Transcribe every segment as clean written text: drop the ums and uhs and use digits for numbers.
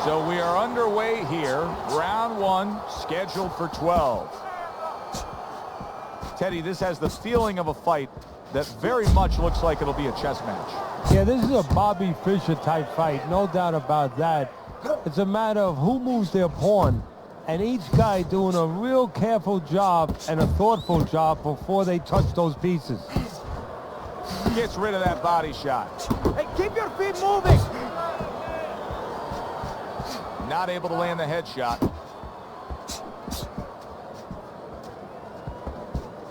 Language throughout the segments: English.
So we are underway here. Round one, scheduled for 12. Teddy, this has the feeling of a fight that very much looks like it'll be a chess match. Yeah, this is a Bobby Fischer type fight, no doubt about that. It's a matter of who moves their pawn, and each guy doing a real careful job and a thoughtful job before they touch those pieces. Gets rid of that body shot. Hey, keep your feet moving. Not able to land the headshot.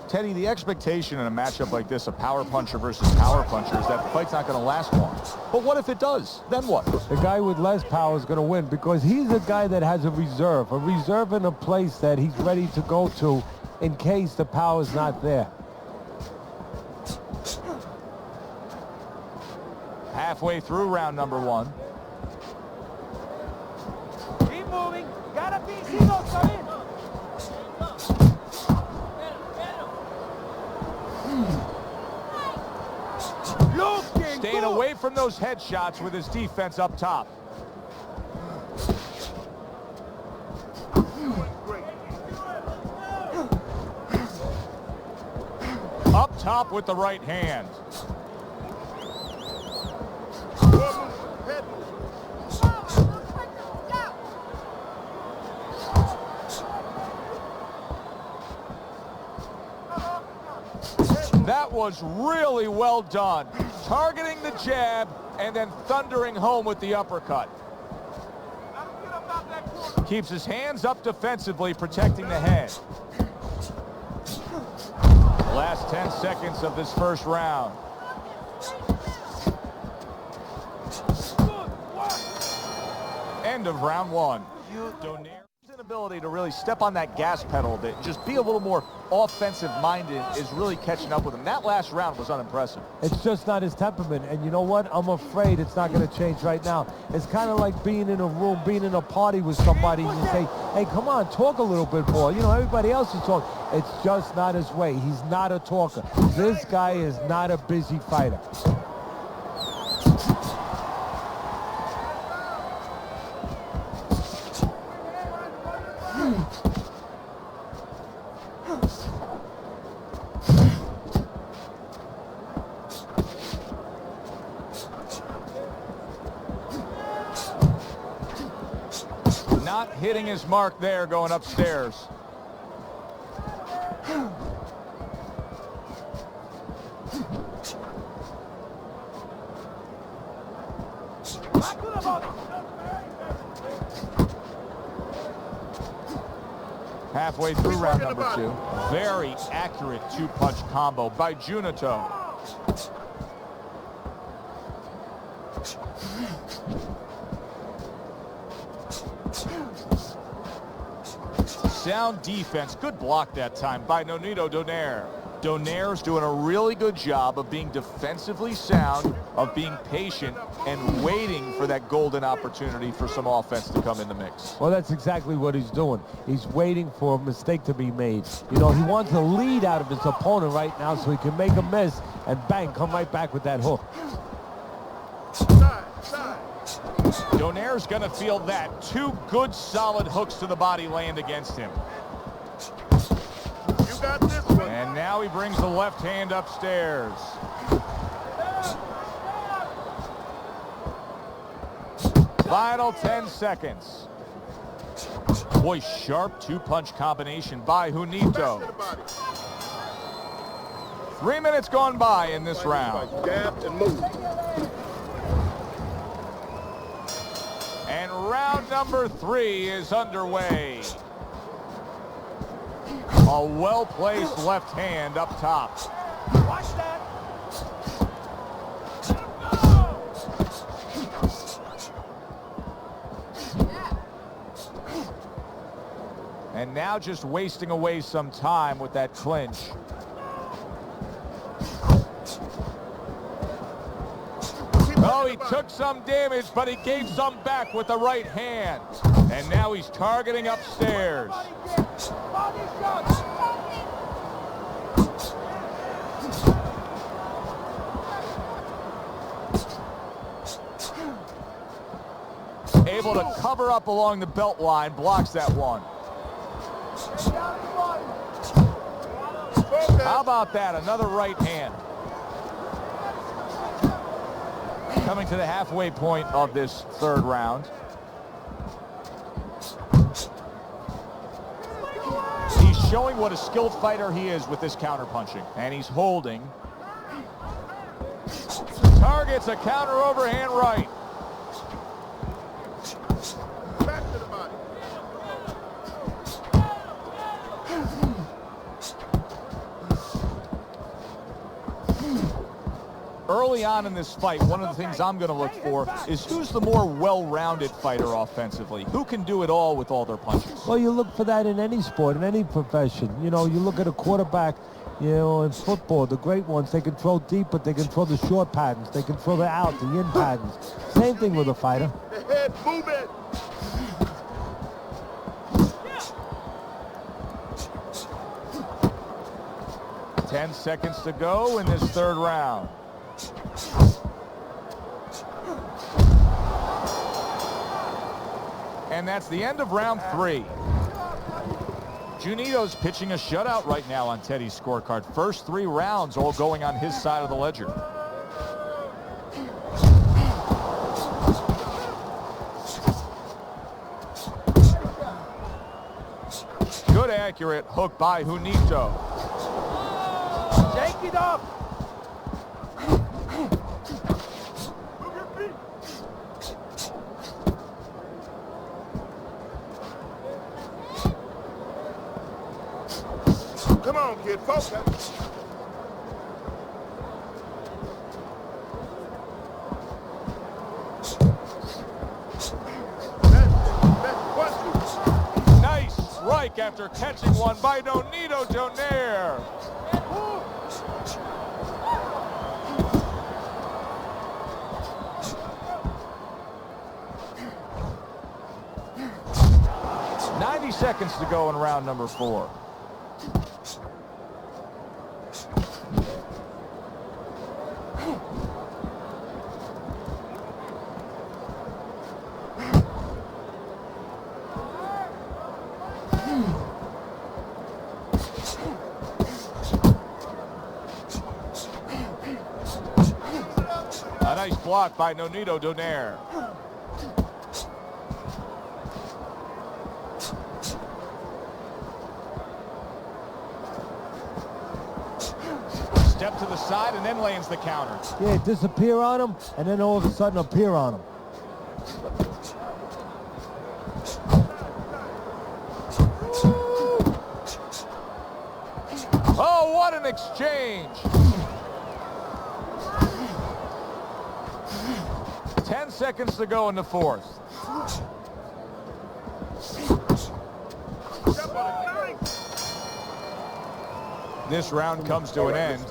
Teddy, the expectation in a matchup like this, a power puncher versus power puncher, is that the fight's not going to last long. But what if it does? Then what? The guy with less power is going to win because he's a guy that has a reserve in a place that he's ready to go to in case the power is not there. Halfway through round number one. Keep moving. Gotta be zero, come in. Staying away from those headshots with his defense up top. Up top with the right hand. That was really well done. Targeting the jab and then thundering home with the uppercut. Keeps his hands up defensively, protecting the head. Last 10 seconds of this first round. End of round one. Donaire's inability to really step on that gas pedal a bit, just be a little more offensive-minded, is really catching up with him. That last round was unimpressive. It's just not his temperament, and you know what? I'm afraid it's not going to change right now. It's kind of like being in a room, being in a party with somebody, and you say, hey, come on, talk a little bit more. You know, everybody else is talking. It's just not his way. He's not a talker. This guy is not a busy fighter. Not hitting his mark there, going upstairs. Halfway through round number two. Very accurate two-punch combo by Junito. Sound defense. Good block that time by Nonito Donaire. Donaire's doing a really good job of being defensively sound, of being patient, and waiting for that golden opportunity for some offense to come in the mix. Well, that's exactly what he's doing. He's waiting for a mistake to be made. You know, he wants a lead out of his opponent right now so he can make a miss and bang, come right back with that hook. Donaire's going to feel that. Two good, solid hooks to the body land against him. You got this one. And now he brings the left hand upstairs. Final 10 seconds. Boy, sharp two-punch combination by Junito. 3 minutes gone by in this round. Jab and move. And round number 3 is underway. A well-placed left hand up top. Watch that. And now just wasting away some time with that clinch. Oh, he took some damage, but he gave some back with the right hand. And now he's targeting upstairs. Able to cover up along the belt line, blocks that one. How about that? Another right hand. Coming to the halfway point of this third round. He's showing what a skilled fighter he is with this counterpunching. And he's holding. Targets a counter overhand right. Back to the body. Early on in this fight, one of the things I'm going to look for is who's the more well-rounded fighter offensively. Who can do it all with all their punches? Well, you look for that in any sport, in any profession. You know, you look at a quarterback, you know, in football, the great ones, they can throw deep, but they can throw the short patterns. They can throw the out, the in patterns. Same thing with a fighter. The head movement. Yeah. 10 seconds to go in this third round. And that's the end of round 3. Junito's pitching a shutout right now on Teddy's scorecard. First 3 rounds all going on his side of the ledger. Good accurate hook by Junito. Shake it up. Come on, kid, focus. Nice strike after catching one by Nonito Donaire. Seconds to go in round number 4. A nice block by Nonito Donaire. Step to the side and then lands the counter. Yeah, disappear on him and then all of a sudden appear on him. Oh, what an exchange. 10 seconds to go in the 4th. This round comes to an end.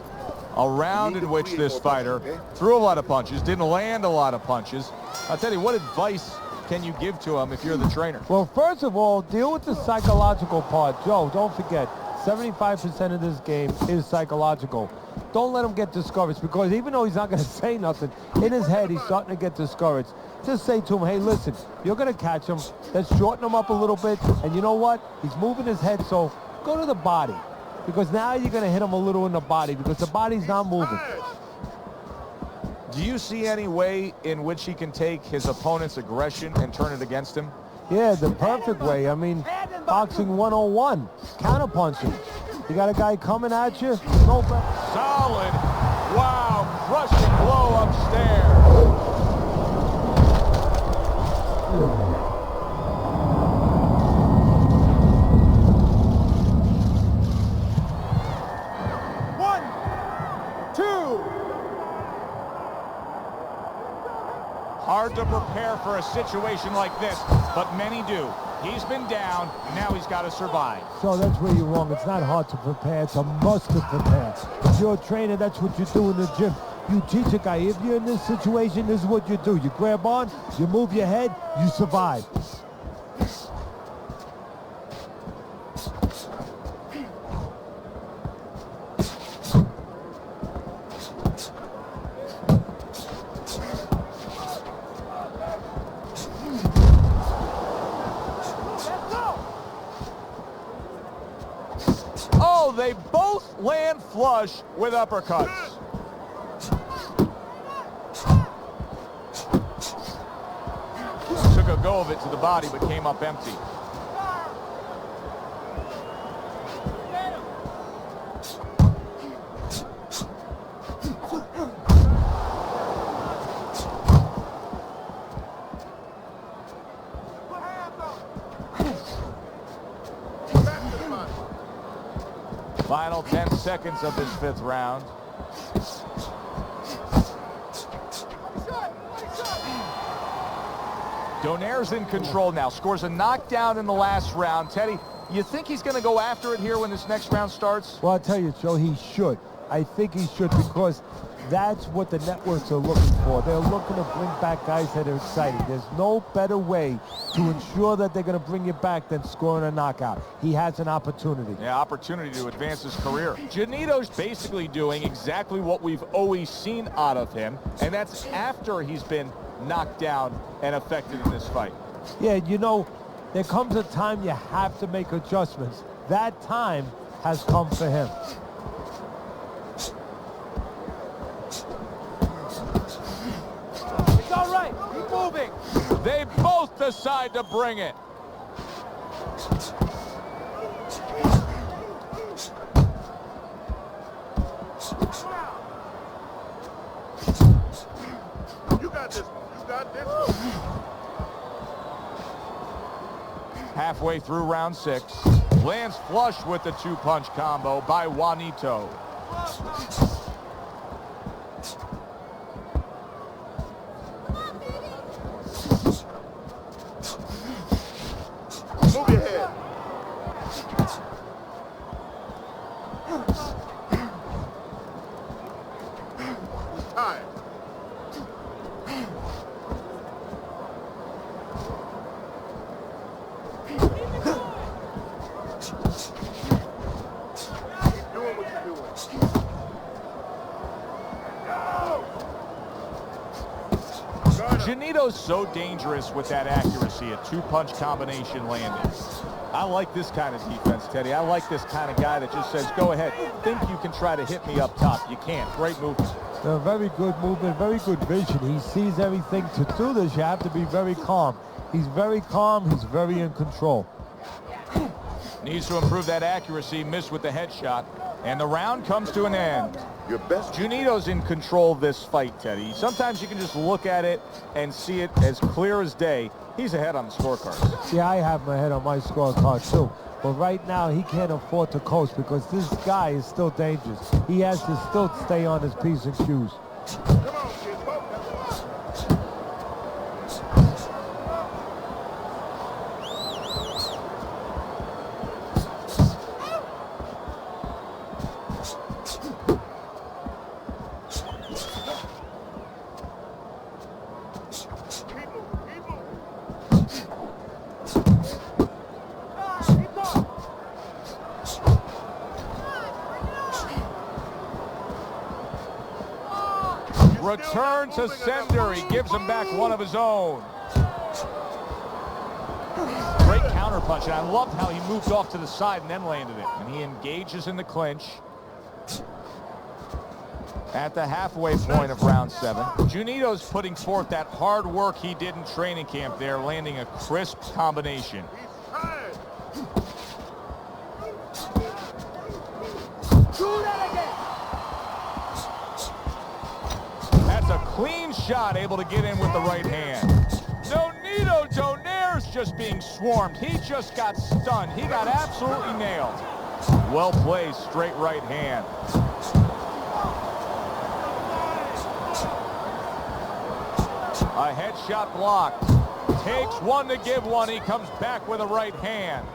A round in which this fighter threw a lot of punches, didn't land a lot of punches. I'll tell you, what advice can you give to him if you're the trainer? Well, first of all, deal with the psychological part. Joe, don't forget, 75% of this game is psychological. Don't let him get discouraged, because even though he's not going to say nothing, in his head he's starting to get discouraged. Just say to him, hey, listen, you're going to catch him. Let's shorten him up a little bit. And you know what? He's moving his head, so go to the body. Because now you're going to hit him a little in the body, because the body's not moving. Do you see any way in which he can take his opponent's aggression and turn it against him? Yeah, the perfect way. I mean, boxing 101, counterpunching. You got a guy coming at you. No solid. Wow, crushing blow upstairs. Hard to prepare for a situation like this, but many do. He's been down, now he's got to survive. So that's where you're wrong. It's not hard to prepare, it's a must to prepare. If you're a trainer, that's what you do in the gym. You teach a guy, if you're in this situation, this is what you do. You grab on, you move your head, you survive. land flush with uppercuts. Took a go of it to the body, but came up empty. Final 10 seconds of this 5th round. Donaire's in control now. Scores a knockdown in the last round. Teddy, you think he's going to go after it here when this next round starts? Well, I'll tell you, Joe, he should. I think he should, because that's what the networks are looking for. They're looking to bring back guys that are exciting. There's no better way to ensure that they're going to bring you back than scoring a knockout. He has an opportunity. Yeah, opportunity to advance his career. Nonito's basically doing exactly what we've always seen out of him, and that's after he's been knocked down and affected in this fight. Yeah, you know, there comes a time you have to make adjustments. That time has come for him. It's all right. Keep moving. They both decide to bring it. You got this one. You got this one. Halfway through round 6. Lands flush with the 2-punch combo by Nonito. Move your head. He's tired. Keep doing what you're doing. Nonito's so dangerous with that accuracy, a 2-punch combination landing. I like this kind of defense, Teddy. I like this kind of guy that just says, go ahead, think you can try to hit me up top. You can't. Great movement. Very good movement, very good vision. He sees everything. To do this, you have to be very calm. He's very calm. He's very in control. Needs to improve that accuracy. Missed with the headshot. And the round comes to an end. Your best. Nonito's in control of this fight, Teddy. Sometimes you can just look at it and see it as clear as day. He's ahead on the scorecards. See, I have my head on my scorecard too. But right now, he can't afford to coast because this guy is still dangerous. He has to still stay on his P's and Q's. Come on, kid. Focus. Return to sender. He gives him back one of his own. Great counter punch, and I loved how he moved off to the side and then landed it. And he engages in the clinch. At the halfway point of round 7, Nonito's putting forth that hard work he did in training camp there, landing a crisp combination. He's tired. Do that again. That's a clean shot, able to get in with the right hand. Nonito Donaire's just being swarmed. He just got stunned. He got absolutely nailed. Well played, straight right hand. A headshot blocked. Takes one to give one. He comes back with a right hand.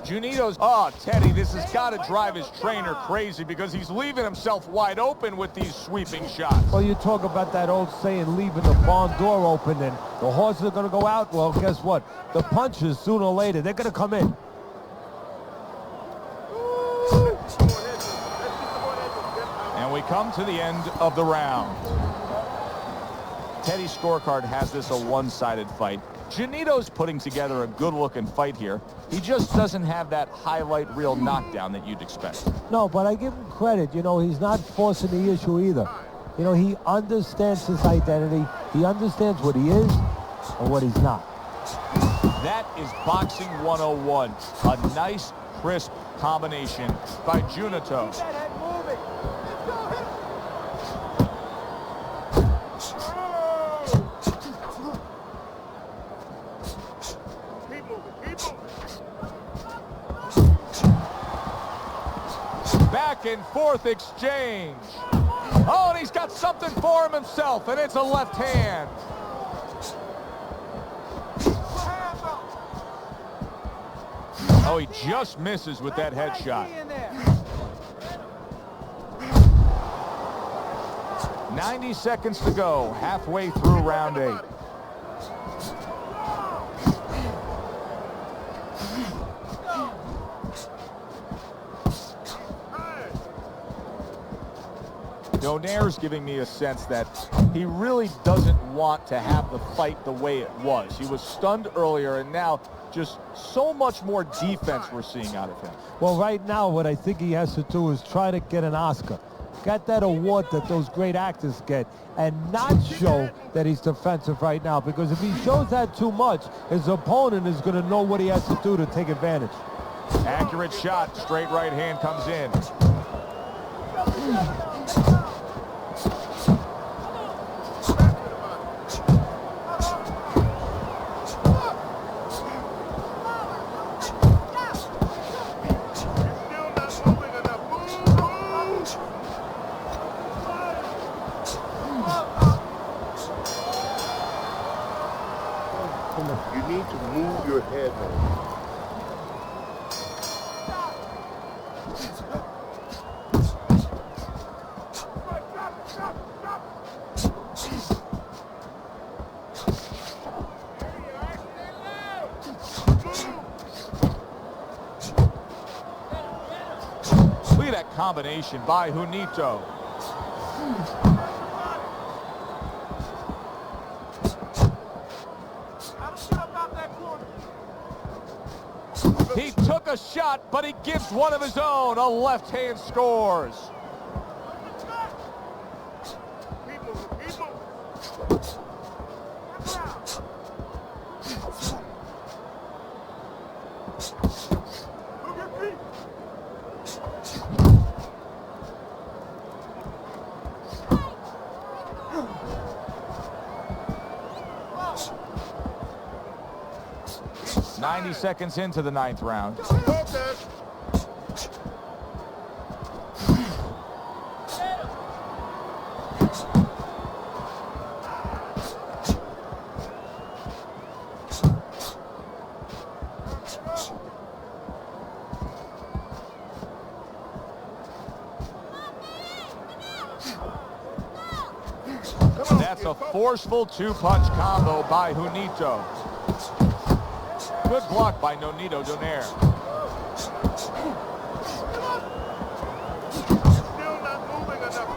Nonito's, Teddy, this has got to drive his trainer crazy because he's leaving himself wide open with these sweeping shots. Well, you talk about that old saying, leaving the barn door open and the horses are going to go out. Well, guess what? The punches, sooner or later, they're going to come in. And we come to the end of the round. Teddy's scorecard has this a one-sided fight. Janito's putting together a good-looking fight here. He just doesn't have that highlight reel knockdown that you'd expect. No, but I give him credit. You know, he's not forcing the issue either. You know, he understands his identity. He understands what he is and what he's not. That is boxing 101. A nice, crisp combination by Junito. Keep that head moving. Keep moving. Keep moving. Back and forth exchange. Oh, and he's got something for him himself, and it's a left hand. Oh, he just misses with that headshot. 90 seconds to go, halfway through round 8. Donaire's giving me a sense that he really doesn't want to have the fight the way it was. He was stunned earlier, and now just so much more defense we're seeing out of him. Well, right now, what I think he has to do is try to get an Oscar. Get that award that those great actors get, and not show that he's defensive right now, because if he shows that too much, his opponent is going to know what he has to do to take advantage. Accurate shot, straight right hand comes in. You need to move your head, man. Look at that combination by Junito. He took a shot, but he gives one of his own. A left hand scores. Keep moving. Keep moving. Move your feet. 90 seconds into the 9th round. Focus. That's a forceful two-punch combo by Junito. Good block by Nonito Donaire. Still not moving enough.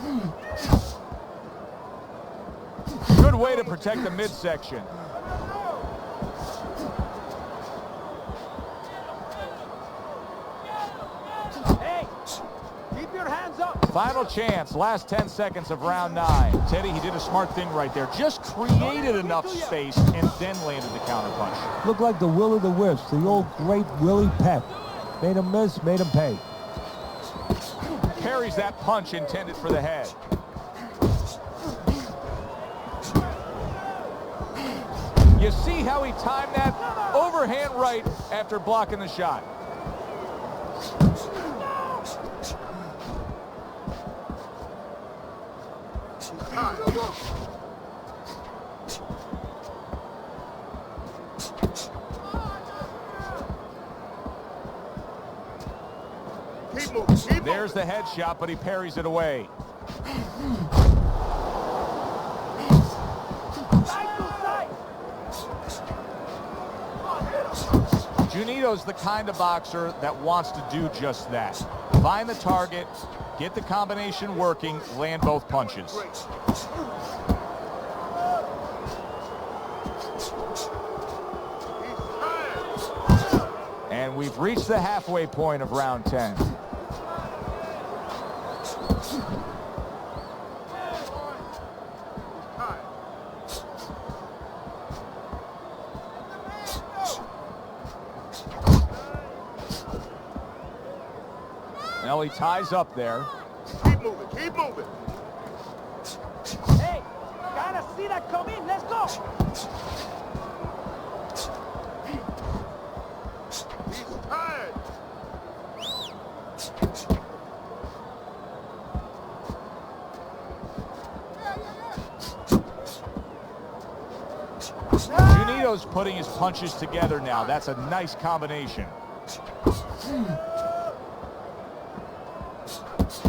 Move. Good way to protect the midsection. Hey, keep your hands up. Final chance, last 10 seconds of round 9. Teddy, he did a smart thing right there. Just created enough space and then landed the counterpunch. Looked like the will of the wisps, the old great Willie Peck. Made him miss, made him pay. Parries that punch intended for the head. You see how he timed that overhand right after blocking the shot. Keep moving. Keep There's the headshot, but he parries it away. Junito's the kind of boxer that wants to do just that. Find the target, get the combination working, land both punches. And we've reached the halfway point of round 10. Well, he ties up there. Keep moving, keep moving. Hey, gotta see that come in. Let's go. He's tired. Junito's putting his punches together now. That's a nice combination.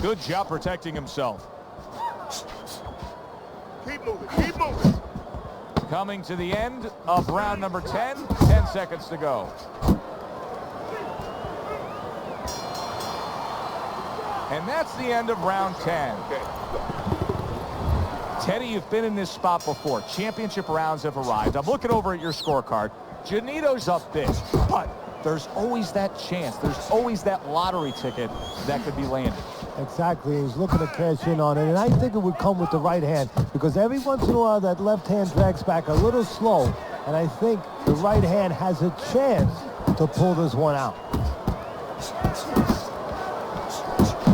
Good job protecting himself. Keep moving, keep moving. Coming to the end of round number 10. 10 seconds to go. And that's the end of round 10. Teddy, you've been in this spot before. Championship rounds have arrived. I'm looking over at your scorecard. Junito's up big, but there's always that chance. There's always that lottery ticket that could be landed. Exactly. He's looking to cash in on it, and I think it would come with the right hand because every once in a while that left hand drags back a little slow, and I think the right hand has a chance to pull this one out.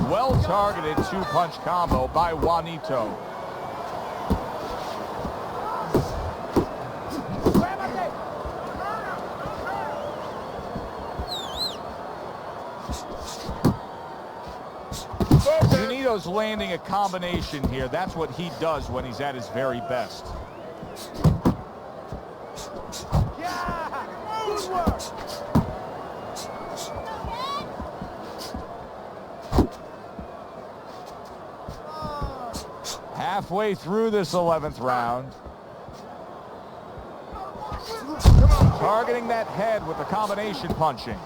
Well-targeted two-punch combo by Juanito. Junito's landing a combination here. That's what he does when he's at his very best. Yeah, good work. Halfway through this 11th round. Targeting that head with the combination punching.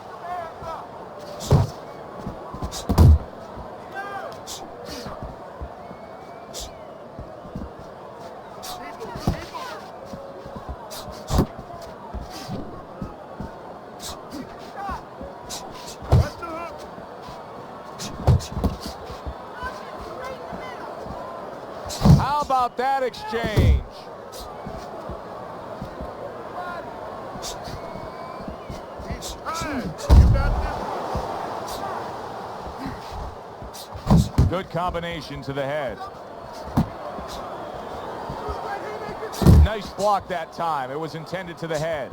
How about that exchange? He's tired. You got this. Good combination to the head. Nice block that time. It was intended to the head.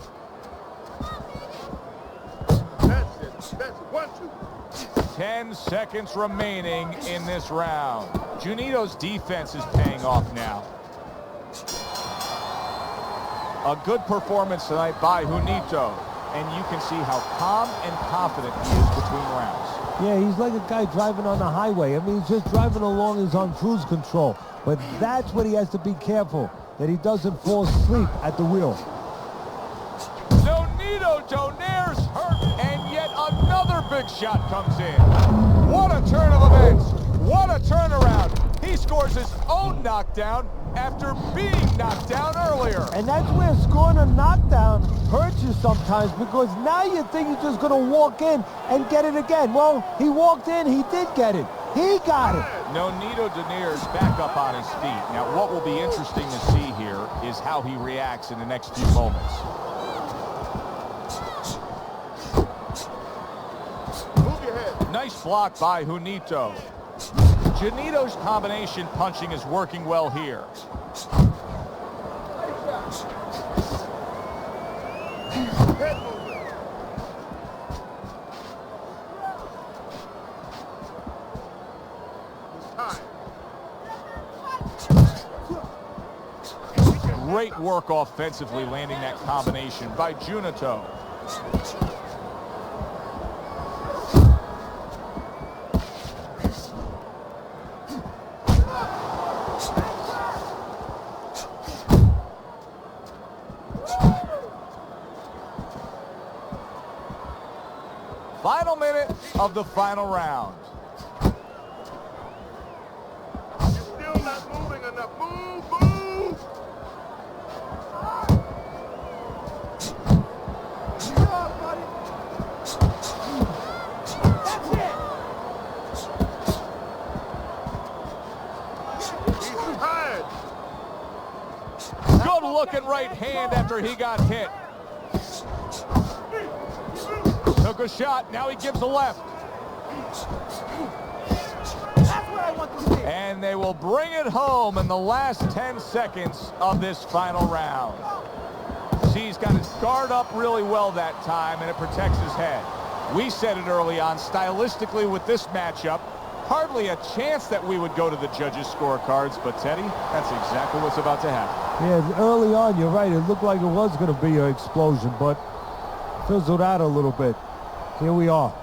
That's it. That's it. 1, 2. 10 seconds remaining in this round. Junito's defense is paying off now. A good performance tonight by Juanito, and you can see how calm and confident he is between rounds. Yeah, he's like a guy driving on the highway. I mean, he's just driving along, he's on cruise control. But that's what he has to be careful, that he doesn't fall asleep at the wheel. Nonito Donaire's hurt, and yet another big shot comes in. What a turn of events. What a turnaround. He scores his own knockdown after being knocked down earlier. And that's where scoring a knockdown hurts you sometimes, because now you think you're just going to walk in and get it again. Well, he walked in, he did get it. He got it. Nonito Donaire is back up on his feet. Now, what will be interesting to see here is how he reacts in the next few moments. Move your head. Nice block by Juanito. Junito's combination punching is working well here. Head movement. He's tired. Great work offensively landing that combination by Junito. of the final round. You're still not moving enough. Move, move! Good job, buddy. That's it. He's tired. Good looking right hand after he got hit. Took a shot, now he gives a left. That's what I want to see. And they will bring it home in the last 10 seconds of this final round. He's got his guard up really well that time, and it protects his head. We said it early on, stylistically with this matchup, hardly a chance that we would go to the judges' scorecards, but Teddy, that's exactly what's about to happen. Yeah, early on, you're right. It looked like it was going to be an explosion, but fizzled out a little bit. Here we are.